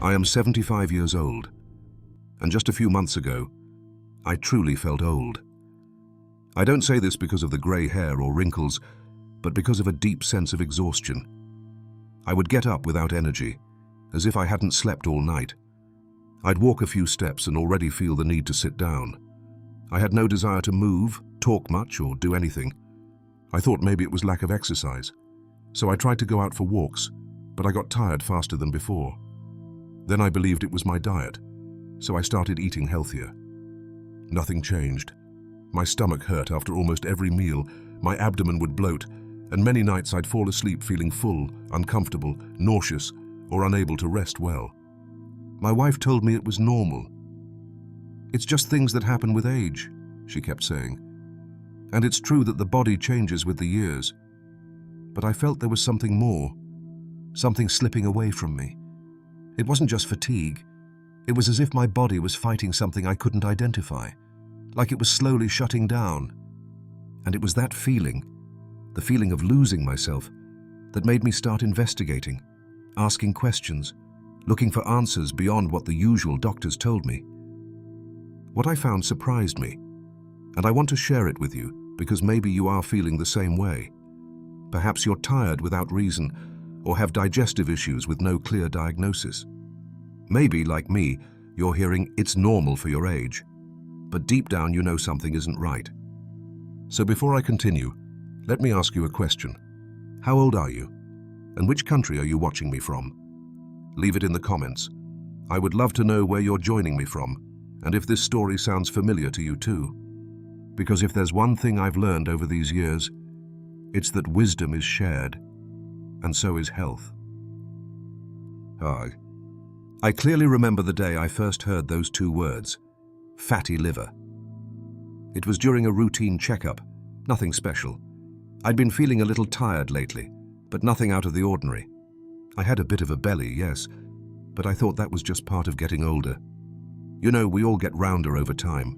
I am 75 years old, and just a few months ago, I truly felt old. I don't say this because of the grey hair or wrinkles, but because of a deep sense of exhaustion. I would get up without energy, as if I hadn't slept all night. I'd walk a few steps and already feel the need to sit down. I had no desire to move, talk much, or do anything. I thought maybe it was lack of exercise, so I tried to go out for walks, but I got tired faster than before. Then I believed it was my diet, so I started eating healthier. Nothing changed. My stomach hurt after almost every meal, my abdomen would bloat, and many nights I'd fall asleep feeling full, uncomfortable, nauseous, or unable to rest well. My wife told me it was normal. "It's just things that happen with age," she kept saying. And it's true that the body changes with the years. But I felt there was something more, something slipping away from me. It wasn't just fatigue. It was as if my body was fighting something I couldn't identify, like it was slowly shutting down. And it was that feeling, the feeling of losing myself, that made me start investigating, asking questions, looking for answers beyond what the usual doctors told me. What I found surprised me, and I want to share it with you because maybe you are feeling the same way. Perhaps you're tired without reason or have digestive issues with no clear diagnosis. Maybe, like me, you're hearing it's normal for your age, but deep down you know something isn't right. So before I continue, let me ask you a question. How old are you? And which country are you watching me from? Leave it in the comments. I would love to know where you're joining me from, and if this story sounds familiar to you too. Because if there's one thing I've learned over these years, it's that wisdom is shared, and so is health. I clearly remember the day I first heard those two words, fatty liver. It was during a routine checkup, nothing special. I'd been feeling a little tired lately, but nothing out of the ordinary. I had a bit of a belly, yes, but I thought that was just part of getting older. You know, we all get rounder over time.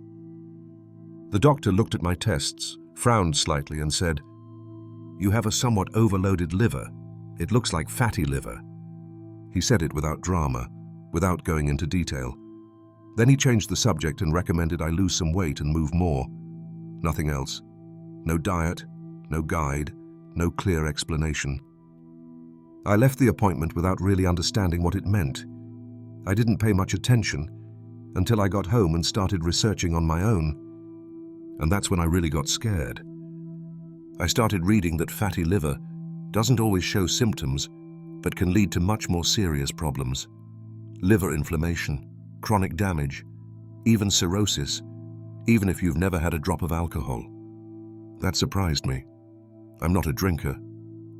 The doctor looked at my tests, frowned slightly and said, "You have a somewhat overloaded liver. It looks like fatty liver." He said it without drama, without going into detail. Then he changed the subject and recommended I lose some weight and move more. Nothing else. No diet, no guide, no clear explanation. I left the appointment without really understanding what it meant. I didn't pay much attention until I got home and started researching on my own. And that's when I really got scared. I started reading that fatty liver doesn't always show symptoms, but can lead to much more serious problems. Liver inflammation, chronic damage, even cirrhosis, even if you've never had a drop of alcohol. That surprised me. I'm not a drinker,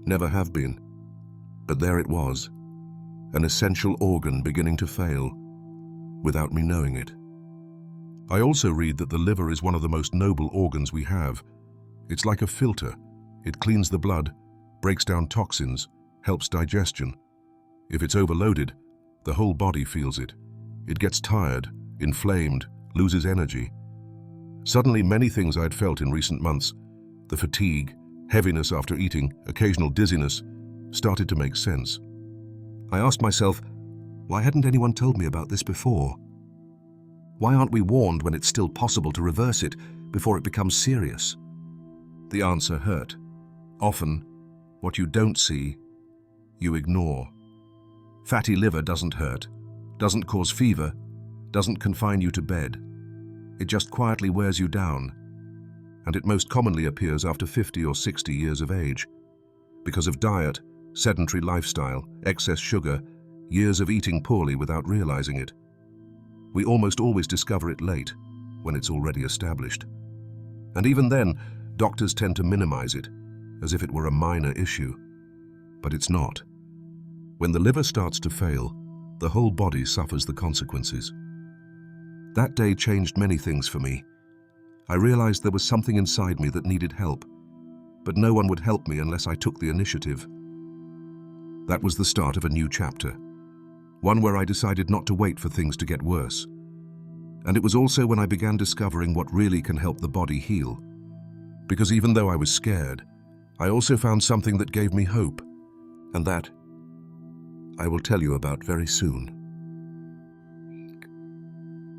never have been. But there it was, an essential organ beginning to fail, without me knowing it. I also read that the liver is one of the most noble organs we have. It's like a filter. It cleans the blood, breaks down toxins, helps digestion. If it's overloaded, the whole body feels it. It gets tired, inflamed, loses energy. Suddenly, many things I'd felt in recent months, the fatigue, heaviness after eating, occasional dizziness, started to make sense. I asked myself, why hadn't anyone told me about this before? Why aren't we warned when it's still possible to reverse it before it becomes serious? The answer hurt. Often, what you don't see, you ignore. Fatty liver doesn't hurt, doesn't cause fever, doesn't confine you to bed. It just quietly wears you down, and it most commonly appears after 50 or 60 years of age. Because of diet, sedentary lifestyle, excess sugar, years of eating poorly without realizing it. We almost always discover it late, when it's already established. And even then, doctors tend to minimize it, as if it were a minor issue. But it's not. When the liver starts to fail, the whole body suffers the consequences. That day changed many things for me. I realized there was something inside me that needed help, but no one would help me unless I took the initiative. That was the start of a new chapter, one where I decided not to wait for things to get worse. And it was also when I began discovering what really can help the body heal. Because even though I was scared, I also found something that gave me hope, and that I will tell you about very soon.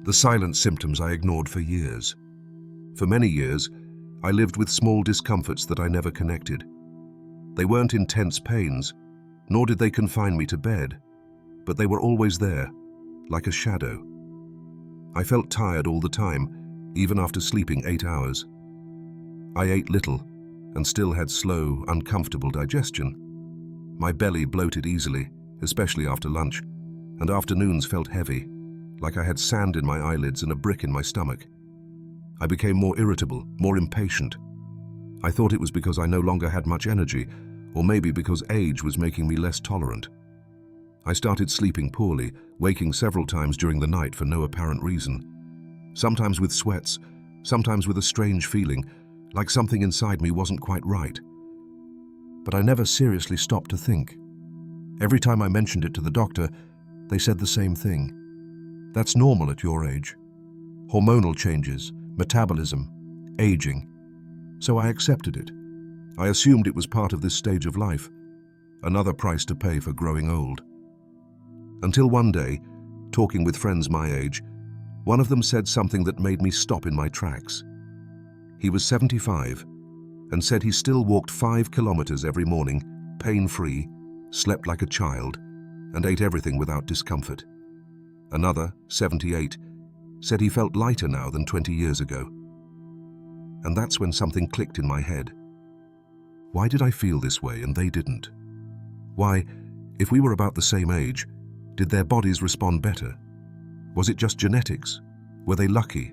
The silent symptoms I ignored for years. For many years, I lived with small discomforts that I never connected. They weren't intense pains, nor did they confine me to bed, but they were always there, like a shadow. I felt tired all the time, even after sleeping 8 hours. I ate little and still had slow, uncomfortable digestion. My belly bloated easily, especially after lunch, and afternoons felt heavy, like I had sand in my eyelids and a brick in my stomach. I became more irritable, more impatient. I thought it was because I no longer had much energy, or maybe because age was making me less tolerant. I started sleeping poorly, waking several times during the night for no apparent reason. Sometimes with sweats, sometimes with a strange feeling, like something inside me wasn't quite right. But I never seriously stopped to think. Every time I mentioned it to the doctor, they said the same thing. That's normal at your age. Hormonal changes, metabolism, aging. So I accepted it. I assumed it was part of this stage of life, another price to pay for growing old. Until one day, talking with friends my age, one of them said something that made me stop in my tracks. He was 75 and said he still walked 5 kilometers every morning, pain-free, slept like a child, and ate everything without discomfort. Another, 78, said he felt lighter now than 20 years ago. And that's when something clicked in my head. Why did I feel this way and they didn't? Why, if we were about the same age, did their bodies respond better? Was it just genetics? Were they lucky?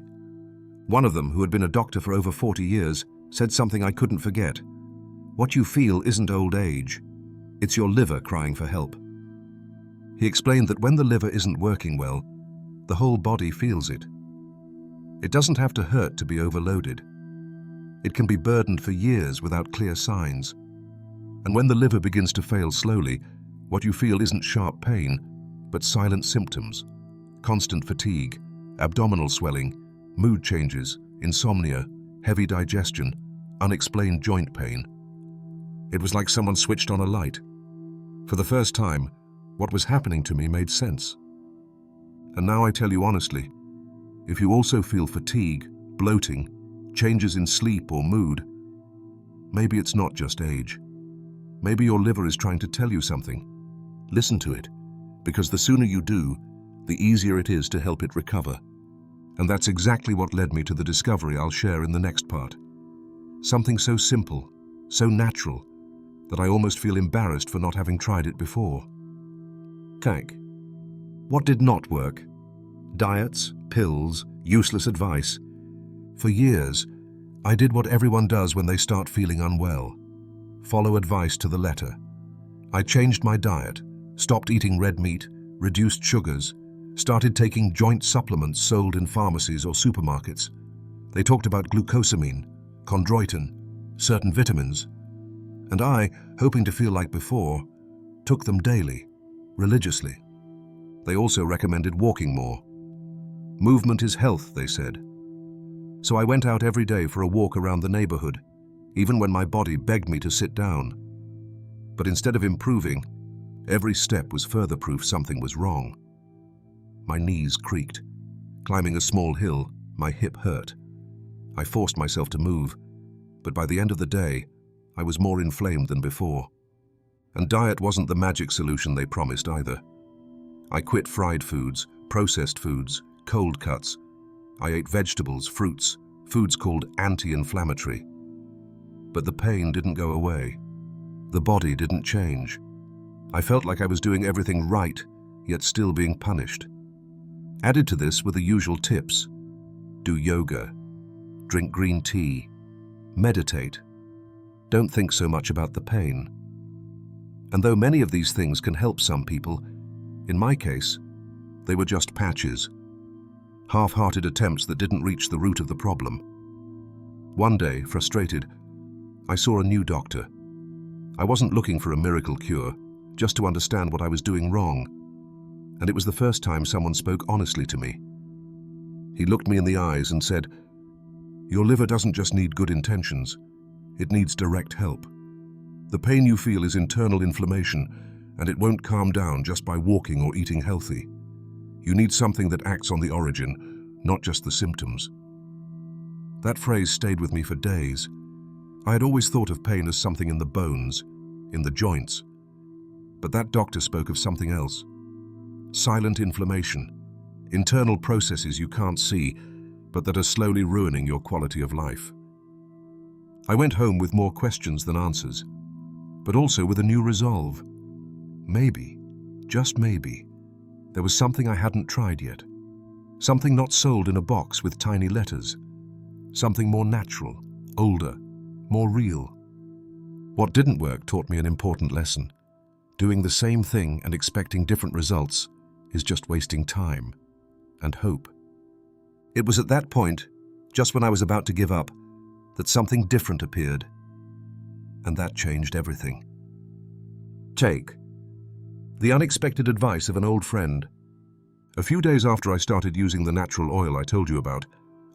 One of them, who had been a doctor for over 40 years, said something I couldn't forget. What you feel isn't old age. It's your liver crying for help. He explained that when the liver isn't working well, the whole body feels it. It doesn't have to hurt to be overloaded. It can be burdened for years without clear signs. And when the liver begins to fail slowly, what you feel isn't sharp pain, but silent symptoms: constant fatigue, abdominal swelling, mood changes, insomnia, heavy digestion, unexplained joint pain. It was like someone switched on a light. For the first time, what was happening to me made sense. And now I tell you honestly, if you also feel fatigue, bloating, changes in sleep or mood, maybe it's not just age. Maybe your liver is trying to tell you something. Listen to it, because the sooner you do, the easier it is to help it recover. And that's exactly what led me to the discovery I'll share in the next part. Something so simple, so natural, that I almost feel embarrassed for not having tried it before. Tank. What did not work? Diets, pills, useless advice. For years, I did what everyone does when they start feeling unwell. Follow advice to the letter. I changed my diet, stopped eating red meat, reduced sugars, started taking joint supplements sold in pharmacies or supermarkets. They talked about glucosamine, chondroitin, certain vitamins. And I, hoping to feel like before, took them daily, religiously. They also recommended walking more. Movement is health, they said. So I went out every day for a walk around the neighborhood, even when my body begged me to sit down. But instead of improving, every step was further proof something was wrong. My knees creaked. Climbing a small hill, my hip hurt. I forced myself to move, but by the end of the day, I was more inflamed than before. And diet wasn't the magic solution they promised either. I quit fried foods, processed foods, cold cuts. I ate vegetables, fruits, foods called anti-inflammatory. But the pain didn't go away. The body didn't change. I felt like I was doing everything right, yet still being punished. Added to this were the usual tips. Do yoga, drink green tea, meditate. Don't think so much about the pain. And though many of these things can help some people, in my case, they were just patches. Half-hearted attempts that didn't reach the root of the problem. One day, frustrated, I saw a new doctor. I wasn't looking for a miracle cure, just to understand what I was doing wrong. And it was the first time someone spoke honestly to me. He looked me in the eyes and said, "Your liver doesn't just need good intentions, it needs direct help. The pain you feel is internal inflammation, and it won't calm down just by walking or eating healthy. You need something that acts on the origin, not just the symptoms. That phrase stayed with me for days. I had always thought of pain as something in the bones, in the joints. But that doctor spoke of something else. Silent inflammation, internal processes you can't see, but that are slowly ruining your quality of life. I went home with more questions than answers, but also with a new resolve. Maybe, just maybe, there was something I hadn't tried yet. Something not sold in a box with tiny letters. Something more natural, older, more real. What didn't work taught me an important lesson. Doing the same thing and expecting different results is just wasting time and hope. It was at that point, just when I was about to give up, that something different appeared. And that changed everything. Take the unexpected advice of an old friend. A few days after I started using the natural oil I told you about,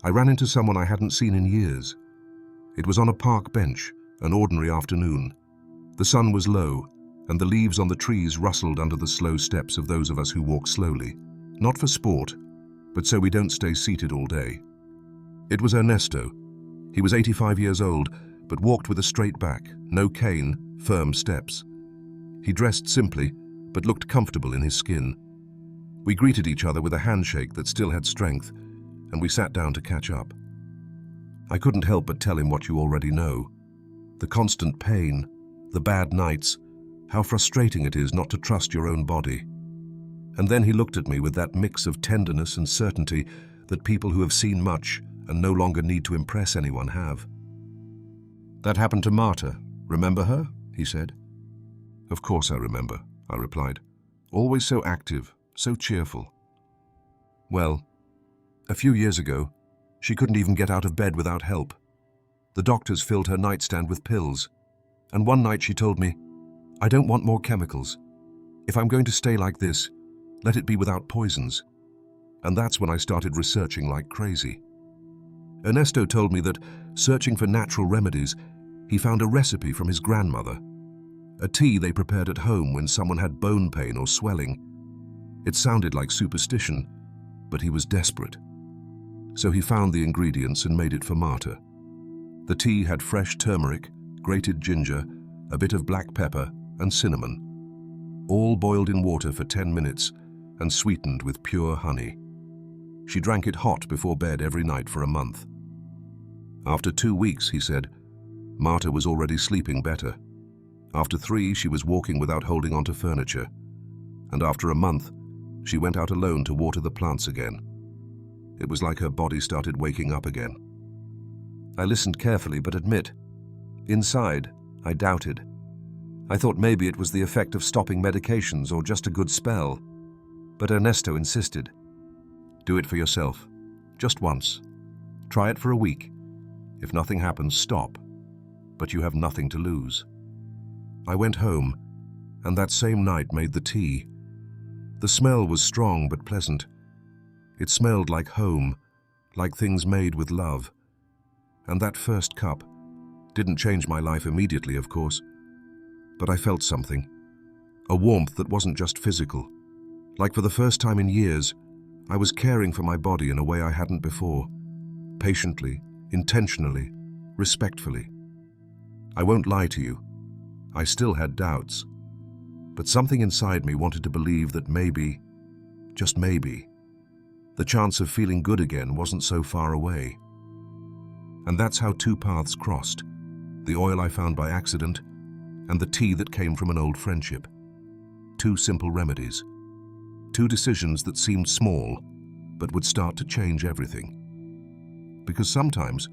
I ran into someone I hadn't seen in years. It was on a park bench, an ordinary afternoon. The sun was low, and the leaves on the trees rustled under the slow steps of those of us who walk slowly, not for sport, but so we don't stay seated all day. It was Ernesto. He was 85 years old, but walked with a straight back, no cane, firm steps. He dressed simply, but looked comfortable in his skin. We greeted each other with a handshake that still had strength, and we sat down to catch up. I couldn't help but tell him what you already know. The constant pain, the bad nights, how frustrating it is not to trust your own body. And then he looked at me with that mix of tenderness and certainty that people who have seen much and no longer need to impress anyone have. That happened to Marta. Remember her? He said. Of course I remember, I replied. Always so active, so cheerful. Well, a few years ago, she couldn't even get out of bed without help. The doctors filled her nightstand with pills, and one night she told me, I don't want more chemicals. If I'm going to stay like this, let it be without poisons. And that's when I started researching like crazy. Ernesto told me that, searching for natural remedies, he found a recipe from his grandmother, a tea they prepared at home when someone had bone pain or swelling. It sounded like superstition, but he was desperate. So he found the ingredients and made it for Marta. The tea had fresh turmeric, grated ginger, a bit of black pepper, and cinnamon, all boiled in water for 10 minutes and sweetened with pure honey. She drank it hot before bed every night for a month. After 2 weeks, he said, Marta was already sleeping better. After 3, she was walking without holding onto furniture. And after a month, she went out alone to water the plants again. It was like her body started waking up again. I listened carefully, but admit, inside, I doubted. I thought maybe it was the effect of stopping medications or just a good spell. But Ernesto insisted. Do it for yourself, just once. Try it for a week. If nothing happens, stop. But you have nothing to lose. I went home, and that same night made the tea. The smell was strong but pleasant. It smelled like home, like things made with love. And that first cup didn't change my life immediately, of course, but I felt something, a warmth that wasn't just physical. Like for the first time in years, I was caring for my body in a way I hadn't before, patiently, intentionally, respectfully. I won't lie to you, I still had doubts, but something inside me wanted to believe that maybe, just maybe, the chance of feeling good again wasn't so far away. And that's how two paths crossed, the oil I found by accident and the tea that came from an old friendship. Two simple remedies, two decisions that seemed small but would start to change everything. Because sometimes,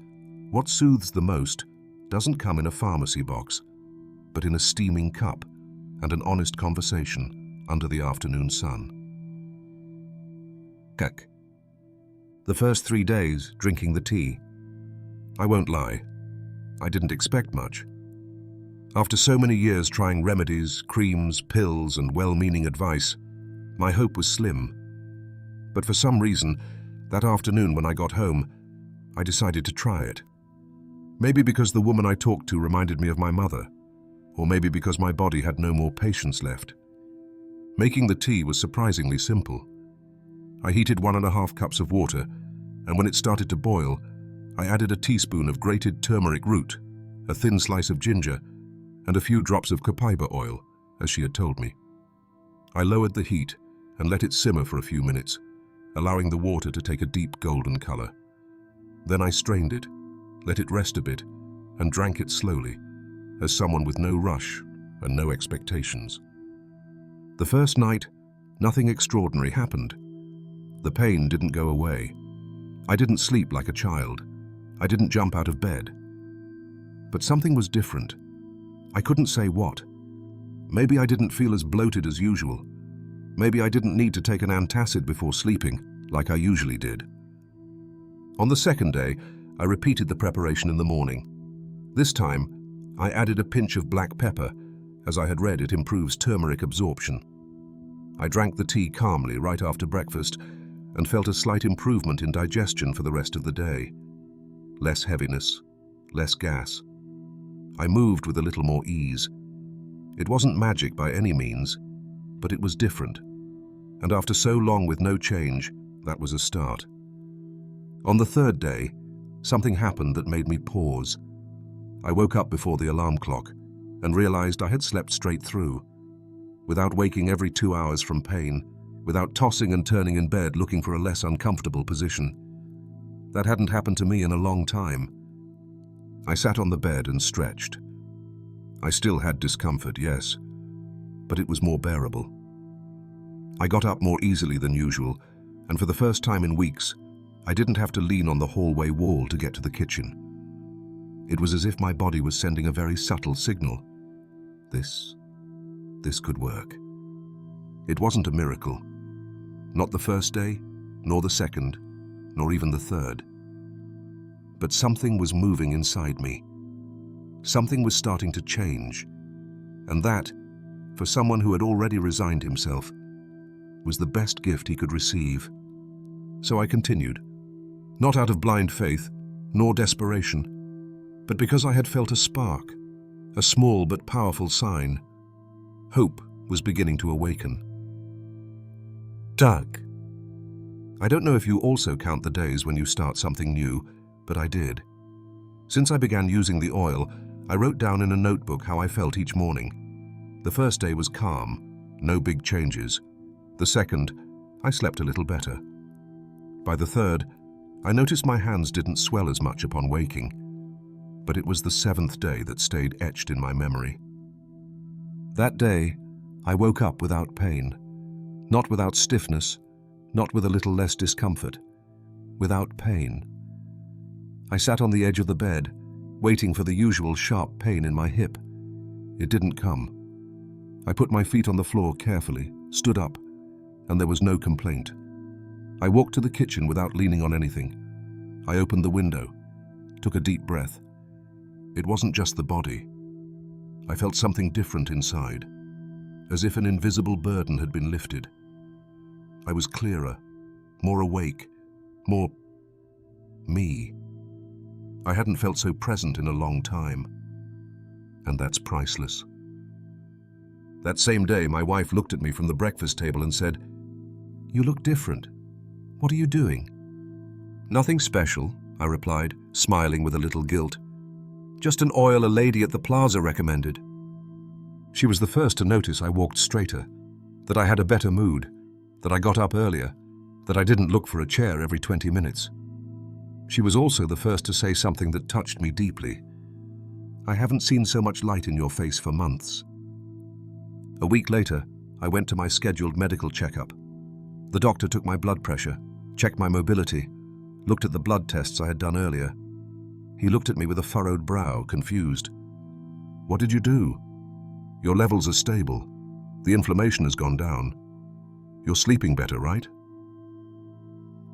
what soothes the most doesn't come in a pharmacy box, but in a steaming cup and an honest conversation under the afternoon sun. Kak. The first 3 days, drinking the tea. I won't lie, I didn't expect much. After so many years trying remedies, creams, pills, and well-meaning advice, my hope was slim. But for some reason, that afternoon when I got home, I decided to try it. Maybe because the woman I talked to reminded me of my mother, or maybe because my body had no more patience left. Making the tea was surprisingly simple. I heated 1.5 cups of water and when it started to boil, I added a teaspoon of grated turmeric root, a thin slice of ginger, and a few drops of copaiba oil, as she had told me. I lowered the heat and let it simmer for a few minutes, allowing the water to take a deep golden color. Then I strained it, let it rest a bit, and drank it slowly, as someone with no rush and no expectations. The first night, nothing extraordinary happened. The pain didn't go away. I didn't sleep like a child. I didn't jump out of bed. But something was different. I couldn't say what. Maybe I didn't feel as bloated as usual. Maybe I didn't need to take an antacid before sleeping, like I usually did. On the second day, I repeated the preparation in the morning. This time, I added a pinch of black pepper, as I had read it improves turmeric absorption. I drank the tea calmly right after breakfast and felt a slight improvement in digestion for the rest of the day. Less heaviness, less gas. I moved with a little more ease. It wasn't magic by any means, but it was different. And after so long with no change, that was a start. On the third day, something happened that made me pause. I woke up before the alarm clock and realized I had slept straight through, without waking every 2 hours from pain, without tossing and turning in bed looking for a less uncomfortable position. That hadn't happened to me in a long time. I sat on the bed and stretched. I still had discomfort, yes, but it was more bearable. I got up more easily than usual, and for the first time in weeks, I didn't have to lean on the hallway wall to get to the kitchen. It was as if my body was sending a very subtle signal. This could work. It wasn't a miracle. Not the first day, nor the second, nor even the third. But something was moving inside me. Something was starting to change. And that, for someone who had already resigned himself, was the best gift he could receive. So I continued, not out of blind faith, nor desperation, but because I had felt a spark, a small but powerful sign. Hope was beginning to awaken. Doug. I don't know if you also count the days when you start something new, but I did. Since I began using the oil, I wrote down in a notebook how I felt each morning. The first day was calm, no big changes. The second, I slept a little better. By the third, I noticed my hands didn't swell as much upon waking, but it was the seventh day that stayed etched in my memory. That day, I woke up without pain, not without stiffness, not with a little less discomfort, without pain. I sat on the edge of the bed, waiting for the usual sharp pain in my hip. It didn't come. I put my feet on the floor carefully, stood up, and there was no complaint. I walked to the kitchen without leaning on anything. I opened the window, took a deep breath. It wasn't just the body. I felt something different inside, as if an invisible burden had been lifted. I was clearer, more awake, more me. I hadn't felt so present in a long time, and that's priceless. That same day, my wife looked at me from the breakfast table and said, "You look different. What are you doing?" "Nothing special," I replied, smiling with a little guilt. "Just an oil a lady at the plaza recommended." She was the first to notice I walked straighter, that I had a better mood, that I got up earlier, that I didn't look for a chair every 20 minutes. She was also the first to say something that touched me deeply. "I haven't seen so much light in your face for months." A week later, I went to my scheduled medical checkup. The doctor took my blood pressure, checked my mobility, looked at the blood tests I had done earlier. He looked at me with a furrowed brow, confused. "What did you do? Your levels are stable. The inflammation has gone down. You're sleeping better, right?"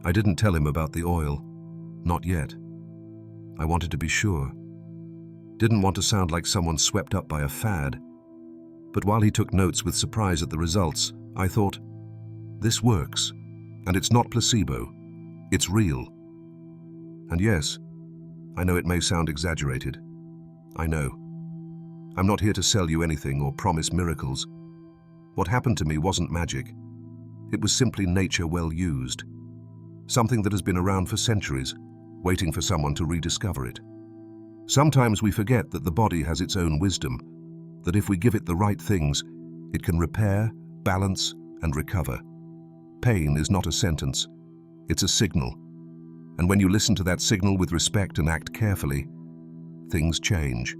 I didn't tell him about the oil. Not yet. I wanted to be sure. Didn't want to sound like someone swept up by a fad. But while he took notes with surprise at the results, I thought, this works, and it's not placebo. It's real. And yes, I know it may sound exaggerated. I know. I'm not here to sell you anything or promise miracles. What happened to me wasn't magic. It was simply nature well used. something that has been around for centuries, waiting for someone to rediscover it. Sometimes we forget that the body has its own wisdom, that if we give it the right things, it can repair, balance, and recover. Pain is not a sentence, it's a signal. And when you listen to that signal with respect and act carefully, things change.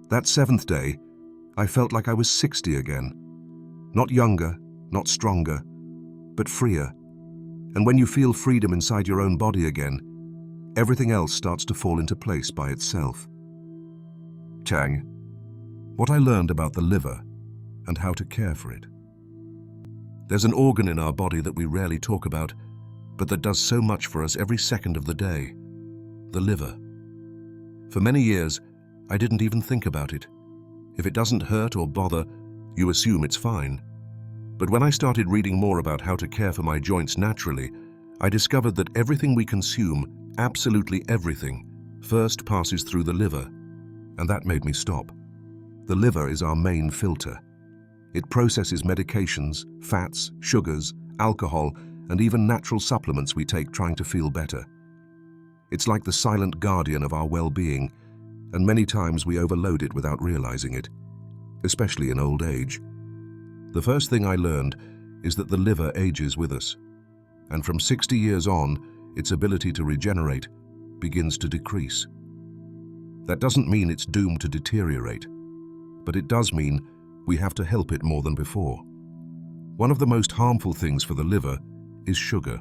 That 7th day, I felt like I was 60 again. Not younger, not stronger, but freer. And when you feel freedom inside your own body again, everything else starts to fall into place by itself. Chang, what I learned about the liver and how to care for it. There's an organ in our body that we rarely talk about, but that does so much for us every second of the day: the liver. For many years, I didn't even think about it. If it doesn't hurt or bother, you assume it's fine. But when I started reading more about how to care for my joints naturally, I discovered that everything we consume, absolutely everything, first passes through the liver, and that made me stop. The liver is our main filter. It processes medications, fats, sugars, alcohol, and even natural supplements we take trying to feel better. It's like the silent guardian of our well-being, and many times we overload it without realizing it, especially in old age. The first thing I learned is that the liver ages with us, and from 60 years on, its ability to regenerate begins to decrease. That doesn't mean it's doomed to deteriorate, but it does mean we have to help it more than before. One of the most harmful things for the liver is sugar.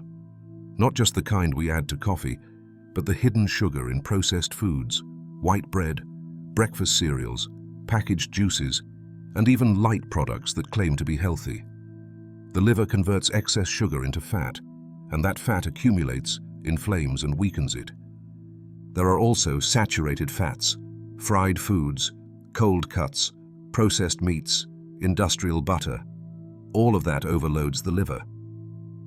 Not just the kind we add to coffee, but the hidden sugar in processed foods, white bread, breakfast cereals, packaged juices, and even light products that claim to be healthy. The liver converts excess sugar into fat, and that fat accumulates, inflames, and weakens it. There are also saturated fats, fried foods, cold cuts, processed meats, industrial butter. All of that overloads the liver.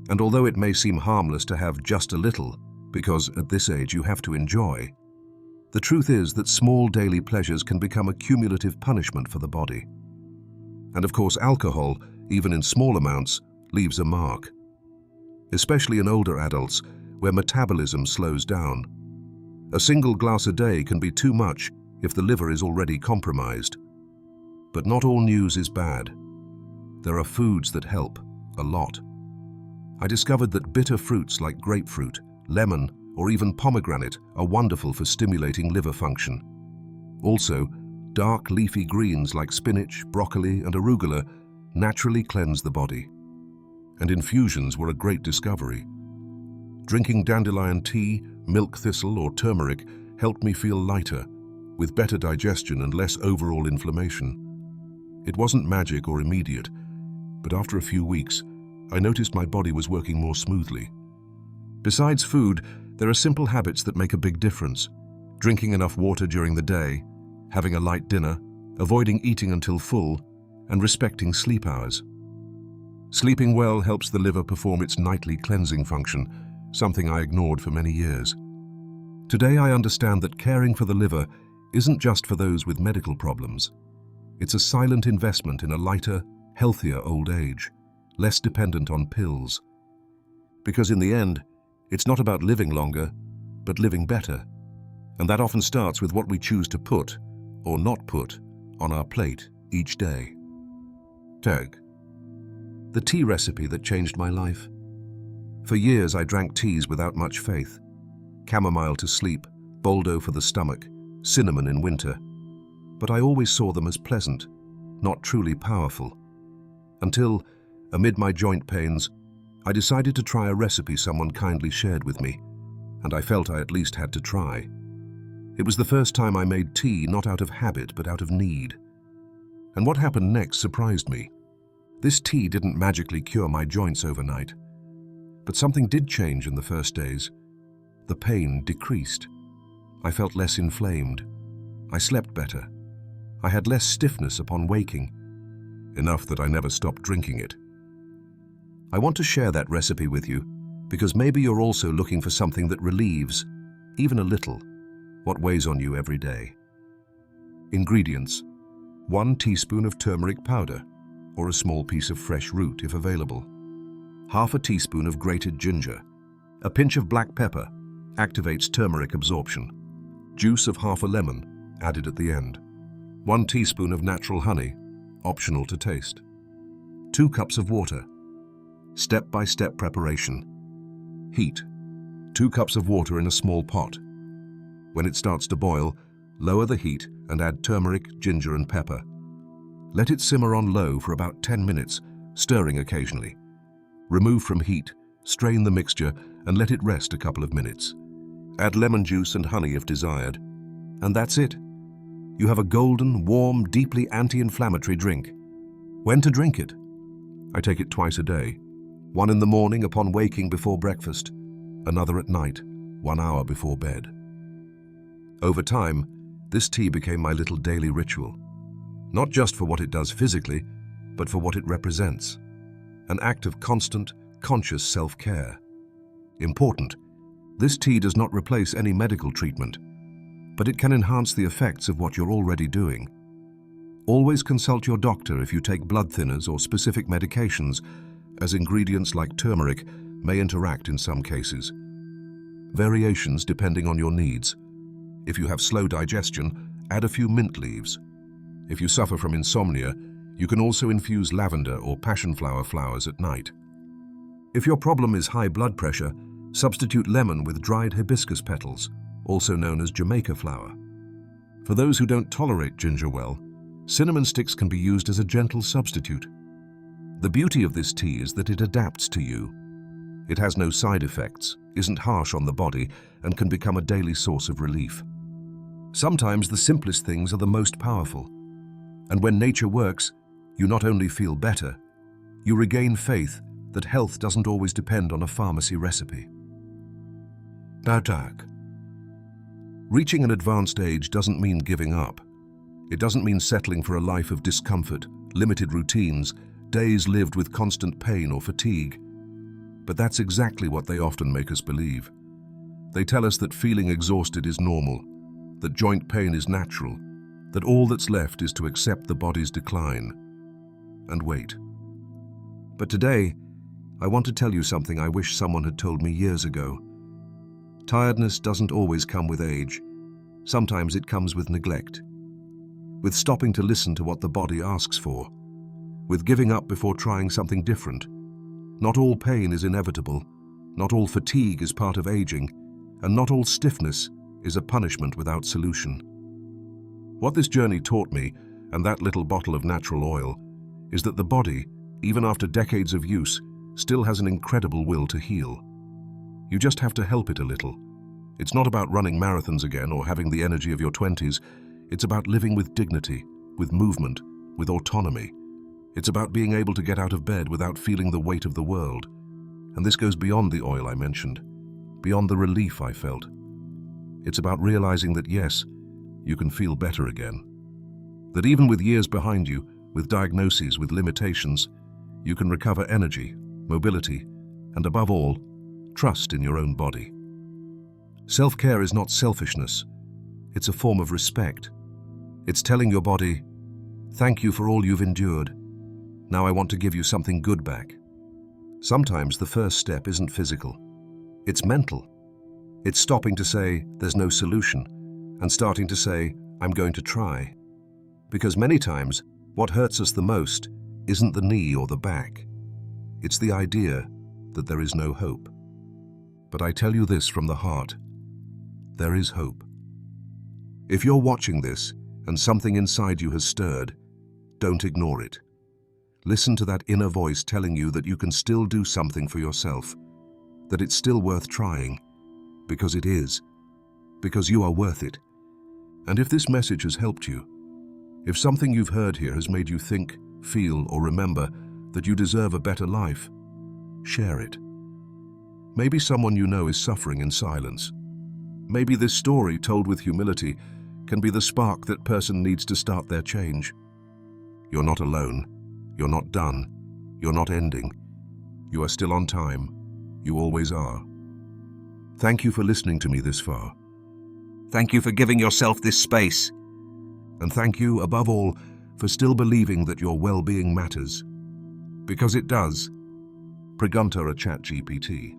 And although it may seem harmless to have just a little, because at this age you have to enjoy, the truth is that small daily pleasures can become a cumulative punishment for the body. And of course, alcohol, even in small amounts, leaves a mark. Especially in older adults, where metabolism slows down. A single glass a day can be too much if the liver is already compromised. But not all news is bad. There are foods that help, a lot. I discovered that bitter fruits like grapefruit, lemon, or even pomegranate are wonderful for stimulating liver function. Also, dark leafy greens like spinach, broccoli, and arugula naturally cleanse the body. And infusions were a great discovery. Drinking dandelion tea, milk thistle, or turmeric helped me feel lighter, with better digestion and less overall inflammation. It wasn't magic or immediate, but after a few weeks, I noticed my body was working more smoothly. Besides food, there are simple habits that make a big difference. Drinking enough water during the day, having a light dinner, avoiding eating until full, and respecting sleep hours. Sleeping well helps the liver perform its nightly cleansing function, something I ignored for many years. Today I understand that caring for the liver isn't just for those with medical problems. It's a silent investment in a lighter, healthier old age, less dependent on pills. Because in the end, it's not about living longer, but living better. And that often starts with what we choose to put, or not put, on our plate each day. Tag. The tea recipe that changed my life. For years I drank teas without much faith. Chamomile to sleep, boldo for the stomach, cinnamon in winter. But I always saw them as pleasant, not truly powerful. Until, amid my joint pains, I decided to try a recipe someone kindly shared with me, and I felt I at least had to try. It was the first time I made tea not out of habit but out of need. And what happened next surprised me. This tea didn't magically cure my joints overnight, but something did change in the first days. The pain decreased. I felt less inflamed. I slept better. I had less stiffness upon waking, enough that I never stopped drinking it. I want to share that recipe with you because maybe you're also looking for something that relieves, even a little, what weighs on you every day. Ingredients: 1 teaspoon of turmeric powder, or a small piece of fresh root if available. 1/2 teaspoon of grated ginger, A pinch of black pepper activates turmeric absorption. Juice of half a lemon added at the end. 1 teaspoon of natural honey, optional to taste. 2 cups of water. Step-by-step preparation. Heat. 2 cups of water in a small pot. When it starts to boil, lower the heat and add turmeric, ginger and pepper. Let it simmer on low for about 10 minutes, stirring occasionally. Remove from heat, strain the mixture and let it rest a couple of minutes. Add lemon juice and honey if desired. And that's it. You have a golden, warm, deeply anti-inflammatory drink. When to drink it? I take it twice a day. 1 in the morning upon waking before breakfast, another at night, 1 hour before bed. Over time, this tea became my little daily ritual. Not just for what it does physically, but for what it represents. An act of constant, conscious self-care. Important, this tea does not replace any medical treatment, but it can enhance the effects of what you're already doing. Always consult your doctor if you take blood thinners or specific medications, as ingredients like turmeric may interact in some cases. Variations depending on your needs. If you have slow digestion, add a few mint leaves. If you suffer from insomnia, you can also infuse lavender or passionflower flowers at night. If your problem is high blood pressure, substitute lemon with dried hibiscus petals, also known as Jamaica flower. For those who don't tolerate ginger well, cinnamon sticks can be used as a gentle substitute. The beauty of this tea is that it adapts to you. It has no side effects, isn't harsh on the body, and can become a daily source of relief. Sometimes the simplest things are the most powerful. And when nature works, you not only feel better, you regain faith that health doesn't always depend on a pharmacy recipe. Diagnosing. Reaching an advanced age doesn't mean giving up. It doesn't mean settling for a life of discomfort, limited routines, days lived with constant pain or fatigue. But that's exactly what they often make us believe. They tell us that feeling exhausted is normal, that joint pain is natural, that all that's left is to accept the body's decline and wait. But today, I want to tell you something I wish someone had told me years ago. Tiredness doesn't always come with age. Sometimes it comes with neglect, with stopping to listen to what the body asks for, with giving up before trying something different. Not all pain is inevitable, not all fatigue is part of aging, and not all stiffness is a punishment without solution. What this journey taught me, and that little bottle of natural oil, is that the body, even after decades of use, still has an incredible will to heal. You just have to help it a little. It's not about running marathons again or having the energy of your 20s. It's about living with dignity, with movement, with autonomy. It's about being able to get out of bed without feeling the weight of the world. And this goes beyond the oil I mentioned, beyond the relief I felt. It's about realizing that yes, you can feel better again. That even with years behind you, with diagnoses, with limitations, you can recover energy, mobility, and above all, trust in your own body. Self-care is not selfishness. It's a form of respect. It's telling your body, thank you for all you've endured. Now I want to give you something good back. Sometimes the first step isn't physical. It's mental. It's stopping to say, there's no solution, and starting to say, I'm going to try. Because many times, what hurts us the most isn't the knee or the back. It's the idea that there is no hope. But I tell you this from the heart, there is hope. If you're watching this and something inside you has stirred, don't ignore it. Listen to that inner voice telling you that you can still do something for yourself, that it's still worth trying, because it is, because you are worth it. And if this message has helped you, if something you've heard here has made you think, feel, or remember that you deserve a better life, share it. Maybe someone you know is suffering in silence. Maybe this story, told with humility, can be the spark that person needs to start their change. You're not alone. You're not done. You're not ending. You are still on time. You always are. Thank you for listening to me this far. Thank you for giving yourself this space. And thank you, above all, for still believing that your well-being matters. Because it does. Pregunta a ChatGPT.